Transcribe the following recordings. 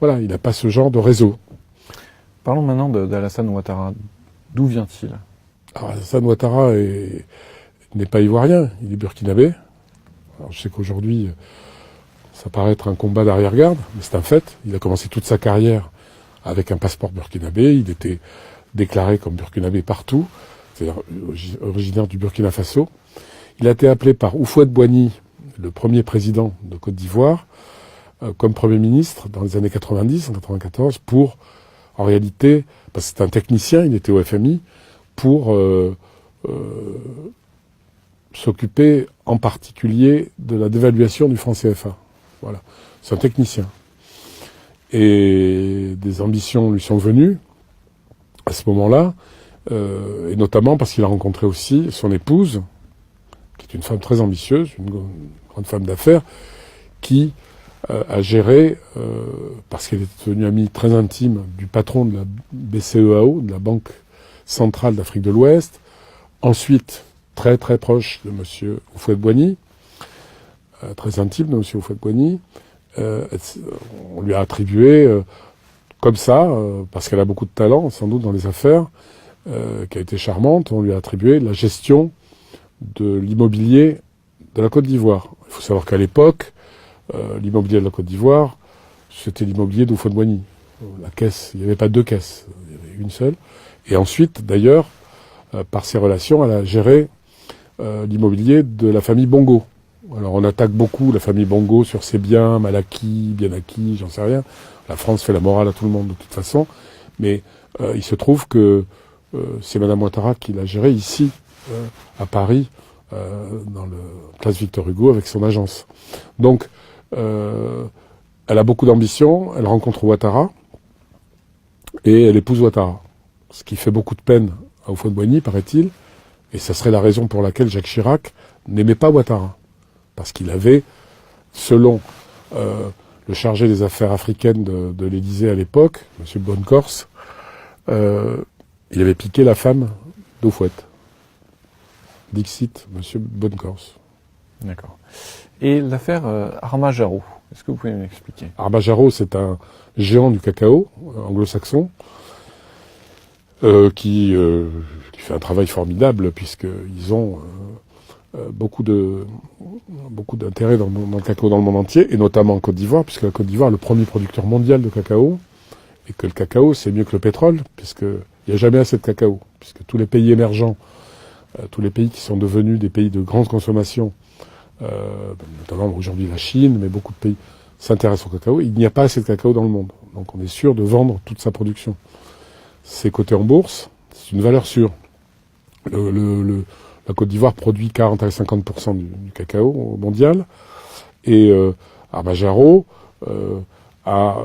Voilà, il n'a pas ce genre de réseau. Parlons maintenant d'Alassane Ouattara. D'où vient-il? Alors, Alassane Ouattara n'est pas ivoirien, il est burkinabé. Alors, je sais qu'aujourd'hui, ça paraît être un combat d'arrière-garde, mais c'est un fait. Il a commencé toute sa carrière avec un passeport burkinabé. Il était déclaré comme burkinabé partout, c'est-à-dire originaire du Burkina Faso. Il a été appelé par Houphouët-Boigny, le premier président de Côte d'Ivoire, comme Premier ministre dans les années 90, en 94, pour, en réalité, parce que c'est un technicien, il était au FMI, pour s'occuper en particulier de la dévaluation du franc CFA. Voilà, c'est un technicien. Et des ambitions lui sont venues à ce moment-là, et notamment parce qu'il a rencontré aussi son épouse, qui est une femme très ambitieuse, une grande femme d'affaires, qui a géré, parce qu'elle était devenue amie très intime du patron de la BCEAO, de la Banque centrale d'Afrique de l'Ouest, ensuite très très proche de M. Houphouët-Boigny, très intime de M. Houphouët-Boigny. On lui a attribué, comme ça, parce qu'elle a beaucoup de talent, sans doute dans les affaires, qui a été charmante, on lui a attribué la gestion de l'immobilier de la Côte d'Ivoire. Il faut savoir qu'à l'époque, l'immobilier de la Côte d'Ivoire, c'était l'immobilier d'Houphouët-Boigny. La caisse, il n'y avait pas deux caisses, il y avait une seule. Et ensuite, d'ailleurs, par ses relations, elle a géré l'immobilier de la famille Bongo. Alors on attaque beaucoup la famille Bongo sur ses biens, mal acquis, bien acquis, j'en sais rien. La France fait la morale à tout le monde de toute façon. Mais il se trouve que c'est Madame Ouattara qui l'a géré ici, à Paris, dans le place Victor Hugo, avec son agence. Donc, elle a beaucoup d'ambition, elle rencontre Ouattara, et elle épouse Ouattara. Ce qui fait beaucoup de peine à Houphouët-Boigny, paraît-il, et ça serait la raison pour laquelle Jacques Chirac n'aimait pas Ouattara. Parce qu'il avait, selon le chargé des affaires africaines de l'Élysée à l'époque, M. Bonnecorse, il avait piqué la femme d'Houphouët. Dixit, M. Bonnecorse. D'accord. Et l'affaire Armajaro, est-ce que vous pouvez m'expliquer? Armajaro, c'est un géant du cacao anglo-saxon qui fait un travail formidable puisqu'ils ont beaucoup d'intérêt dans le cacao dans le monde entier, et notamment en Côte d'Ivoire, puisque la Côte d'Ivoire est le premier producteur mondial de cacao, et que le cacao, c'est mieux que le pétrole, puisqu'il n'y a jamais assez de cacao, puisque tous les pays émergents, tous les pays qui sont devenus des pays de grande consommation, notamment aujourd'hui la Chine, mais beaucoup de pays s'intéressent au cacao, il n'y a pas assez de cacao dans le monde. Donc on est sûr de vendre toute sa production. C'est coté en bourse, c'est une valeur sûre. La Côte d'Ivoire produit 40 à 50% du cacao mondial. Et Armajaro a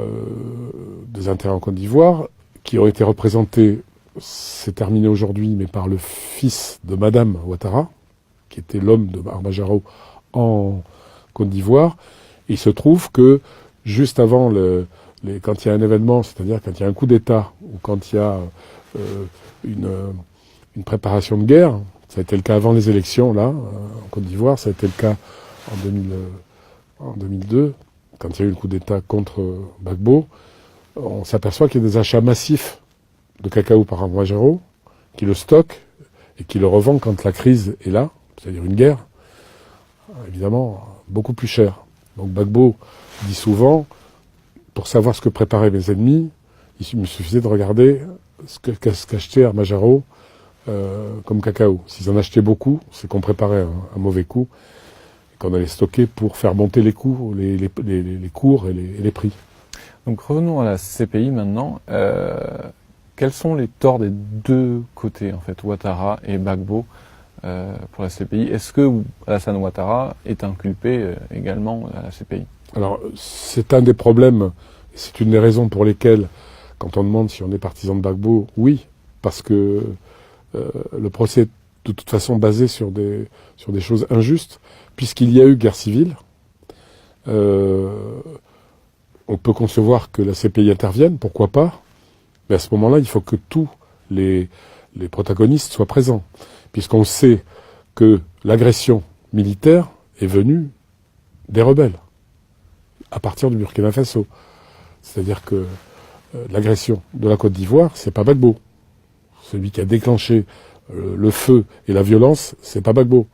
des intérêts en Côte d'Ivoire qui ont été représentés, c'est terminé aujourd'hui, mais par le fils de Madame Ouattara, qui était l'homme de Armajaro en Côte d'Ivoire. Et il se trouve que juste avant quand il y a un événement, c'est-à-dire quand il y a un coup d'État ou quand il y a une préparation de guerre, ça a été le cas avant les élections, là, en Côte d'Ivoire. Ça a été le cas en 2002, quand il y a eu le coup d'État contre Gbagbo. On s'aperçoit qu'il y a des achats massifs de cacao par Armajaro, qui le stocke et qui le revend quand la crise est là, c'est-à-dire une guerre, évidemment, beaucoup plus cher. Donc Gbagbo dit souvent, pour savoir ce que préparaient mes ennemis, il me suffisait de regarder ce qu'achetait Armajaro comme cacao. S'ils en achetaient beaucoup, c'est qu'on préparait un mauvais coup et qu'on allait stocker pour faire monter les coûts, les cours et les prix. Donc revenons à la CPI maintenant. Quels sont les torts des deux côtés, en fait, Ouattara et Gbagbo, pour la CPI? Est-ce que Alassane Ouattara est inculpé également à la CPI? Alors, c'est un des problèmes, c'est une des raisons pour lesquelles, quand on demande si on est partisan de Gbagbo, oui, parce que le procès est de toute façon basé sur des choses injustes, puisqu'il y a eu guerre civile. On peut concevoir que la CPI intervienne, pourquoi pas, mais à ce moment-là, il faut que tous les protagonistes soient présents, puisqu'on sait que l'agression militaire est venue des rebelles, à partir du Burkina Faso. C'est-à-dire que l'agression de la Côte d'Ivoire, c'est pas Gbagbo. Celui qui a déclenché le feu et la violence, c'est pas Gbagbo.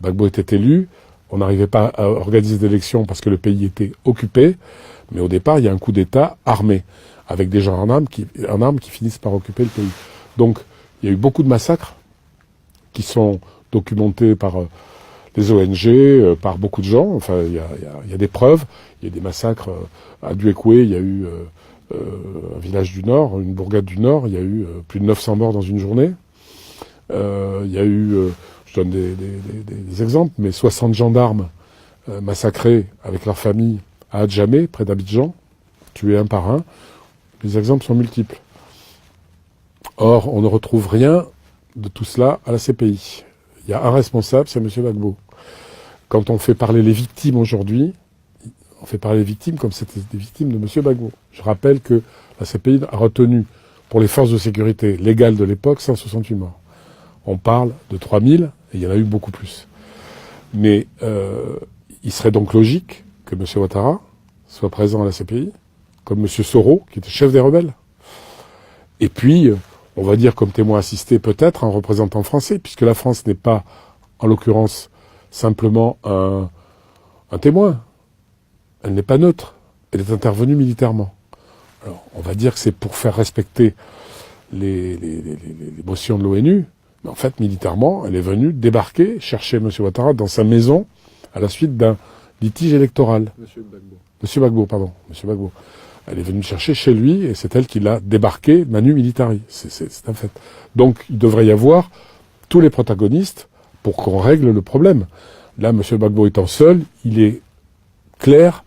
Gbagbo était élu, on n'arrivait pas à organiser d'élections parce que le pays était occupé, mais au départ, il y a un coup d'État armé, avec des gens en armes qui finissent par occuper le pays. Donc, il y a eu beaucoup de massacres qui sont documentés par les ONG, par beaucoup de gens. Enfin, il y a des preuves. Il y a des massacres à Duékoué, il y a eu un village du Nord, une bourgade du Nord, il y a eu plus de 900 morts dans une journée. Il y a eu, je donne des exemples, mais 60 gendarmes massacrés avec leur famille à Adjamé, près d'Abidjan, tués un par un. Les exemples sont multiples. Or, on ne retrouve rien de tout cela à la CPI. Il y a un responsable, c'est M. Gbagbo. Quand on fait parler les victimes aujourd'hui, on fait parler les victimes comme c'était des victimes de M. Gbagbo. Je rappelle que la CPI a retenu, pour les forces de sécurité légales de l'époque, 168 morts. On parle de 3000, et il y en a eu beaucoup plus. Mais il serait donc logique que M. Ouattara soit présent à la CPI, comme M. Soro, qui était chef des rebelles. Et puis, on va dire comme témoin assisté peut-être un représentant français, puisque la France n'est pas, en l'occurrence, simplement un témoin. Elle n'est pas neutre. Elle est intervenue militairement. Alors, on va dire que c'est pour faire respecter les motions de l'ONU, mais en fait, militairement, elle est venue débarquer, chercher M. Ouattara dans sa maison, à la suite d'un litige électoral. Monsieur Gbagbo, pardon. Monsieur Gbagbo. Elle est venue le chercher chez lui, et c'est elle qui l'a débarqué manu militari. C'est un fait. Donc, il devrait y avoir tous les protagonistes pour qu'on règle le problème. Là, M. Gbagbo étant seul, il est clair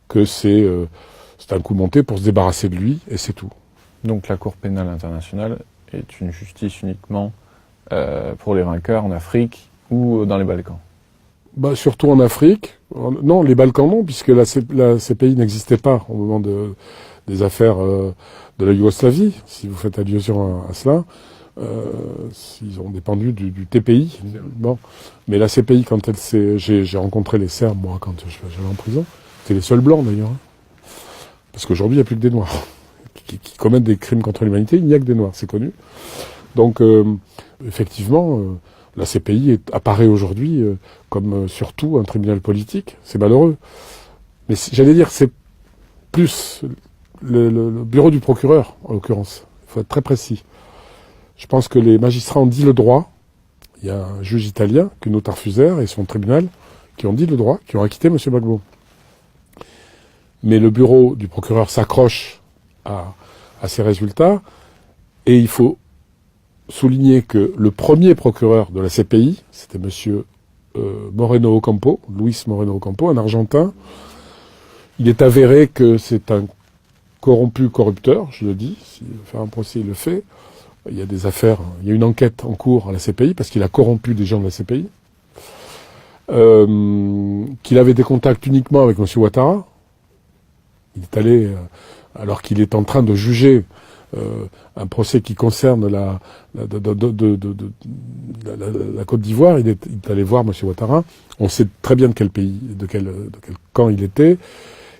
que c'est un coup monté pour se débarrasser de lui, et c'est tout. Donc la Cour pénale internationale est une justice uniquement pour les vainqueurs en Afrique ou dans les Balkans? Surtout en Afrique. Non, les Balkans non, puisque la CPI n'existait pas au moment des affaires de la Yougoslavie, si vous faites allusion à cela. Ils ont dépendu du TPI. Bon. Mais la CPI, quand elle s'est... J'ai rencontré les Serbes, moi, quand j'allais en prison. C'était les seuls blancs, d'ailleurs. Parce qu'aujourd'hui, il n'y a plus que des Noirs qui commettent des crimes contre l'humanité. Il n'y a que des Noirs, c'est connu. Donc, effectivement, la CPI apparaît aujourd'hui comme surtout un tribunal politique. C'est malheureux. Mais j'allais dire, c'est plus le bureau du procureur, en l'occurrence. Il faut être très précis. Je pense que les magistrats ont dit le droit. Il y a un juge italien, Cuno Tarfusère, et son tribunal, qui ont dit le droit, qui ont acquitté M. Gbagbo. Mais le bureau du procureur s'accroche à ces résultats, et il faut souligner que le premier procureur de la CPI, c'était M. Moreno Ocampo, Luis Moreno Ocampo, un Argentin. Il est avéré que c'est un corrupteur, je le dis. S'il veut faire un procès, il le fait. Il y a des affaires, il y a une enquête en cours à la CPI, parce qu'il a corrompu des gens de la CPI. Qu'il avait des contacts uniquement avec M. Ouattara. Il est allé, alors qu'il est en train de juger un procès qui concerne la Côte d'Ivoire, il est allé voir M. Ouattara. On sait très bien de quel pays, de quel camp il était.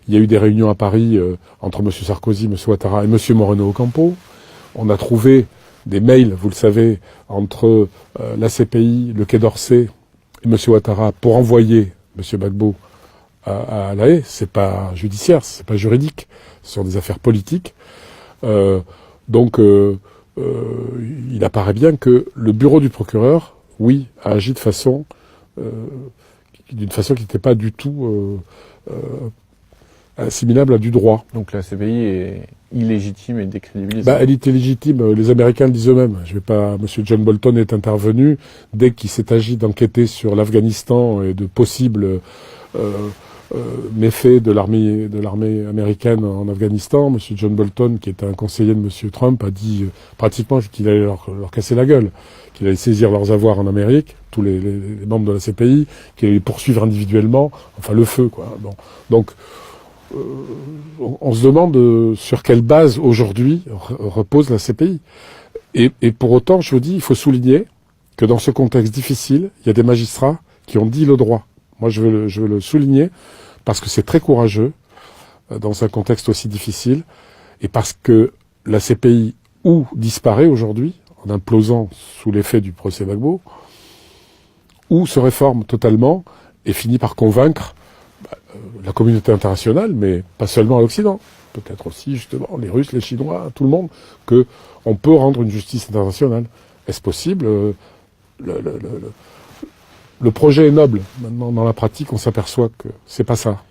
Il y a eu des réunions à Paris entre M. Sarkozy, M. Ouattara et M. Moreno Ocampo. On a trouvé des mails, vous le savez, entre la CPI, le Quai d'Orsay et M. Ouattara pour envoyer M. Gbagbo à La Haye. C'est pas judiciaire, c'est pas juridique, ce sont des affaires politiques. Donc, il apparaît bien que le bureau du procureur, oui, a agi d'une façon qui n'était pas du tout assimilable à du droit. Donc la CPI est illégitime et décrédibilisée. Elle était légitime, les Américains le disent eux-mêmes. Monsieur John Bolton est intervenu dès qu'il s'est agi d'enquêter sur l'Afghanistan et de possibles méfaits de l'armée américaine en Afghanistan. Monsieur John Bolton, qui était un conseiller de Monsieur Trump, a dit pratiquement qu'il allait leur casser la gueule, qu'il allait saisir leurs avoirs en Amérique, tous les membres de la CPI, qu'il allait les poursuivre individuellement, enfin le feu, quoi. Bon. Donc, on se demande sur quelle base aujourd'hui repose la CPI. Et pour autant, je vous dis, il faut souligner que dans ce contexte difficile, il y a des magistrats qui ont dit le droit. Moi, je veux le souligner parce que c'est très courageux dans un contexte aussi difficile, et parce que la CPI ou disparaît aujourd'hui, en implosant sous l'effet du procès Gbagbo, ou se réforme totalement et finit par convaincre la communauté internationale, mais pas seulement l'Occident, peut-être aussi justement les Russes, les Chinois, tout le monde, que on peut rendre une justice internationale. Est-ce possible? Le projet est noble. Maintenant, dans la pratique, on s'aperçoit que c'est pas ça.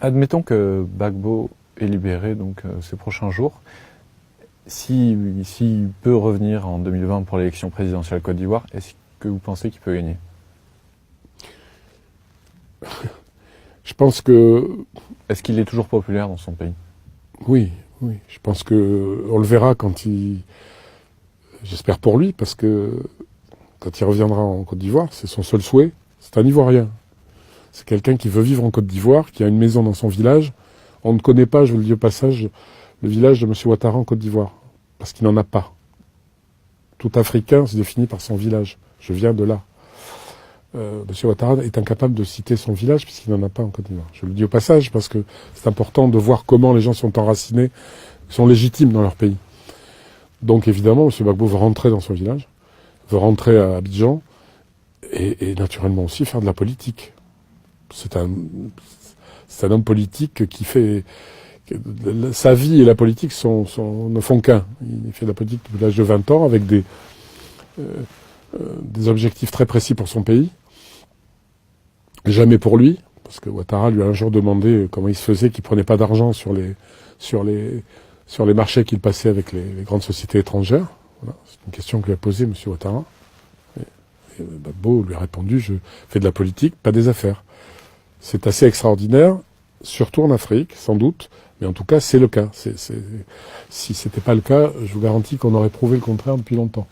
Admettons que Gbagbo est libéré donc ces prochains jours. S'il peut revenir en 2020 pour l'élection présidentielle Côte d'Ivoire, est-ce que vous pensez qu'il peut gagner? Je pense que... Est-ce qu'il est toujours populaire dans son pays? Oui. Je pense que on le verra quand il... J'espère pour lui, parce que quand il reviendra en Côte d'Ivoire, c'est son seul souhait. C'est un Ivoirien. C'est quelqu'un qui veut vivre en Côte d'Ivoire, qui a une maison dans son village. On ne connaît pas, je vous le dis au passage, le village de M. Ouattara en Côte d'Ivoire, parce qu'il n'en a pas. Tout Africain se définit par son village. Je viens de là. M. Ouattara est incapable de citer son village puisqu'il n'en a pas en Côte d'Ivoire. Je le dis au passage parce que c'est important de voir comment les gens sont enracinés, sont légitimes dans leur pays. Donc évidemment, M. Gbagbo veut rentrer dans son village, veut rentrer à Abidjan et naturellement aussi faire de la politique. C'est un homme politique qui fait... Sa vie et la politique ne font qu'un. Il fait de la politique depuis l'âge de 20 ans avec des objectifs très précis pour son pays. Jamais pour lui, parce que Ouattara lui a un jour demandé comment il se faisait qu'il prenait pas d'argent sur les marchés qu'il passait avec les grandes sociétés étrangères. Voilà. C'est une question que lui a posée M. Ouattara. Et Gbagbo lui a répondu, je fais de la politique, pas des affaires. C'est assez extraordinaire, surtout en Afrique, sans doute, mais en tout cas, c'est le cas. Si c'était pas le cas, je vous garantis qu'on aurait prouvé le contraire depuis longtemps.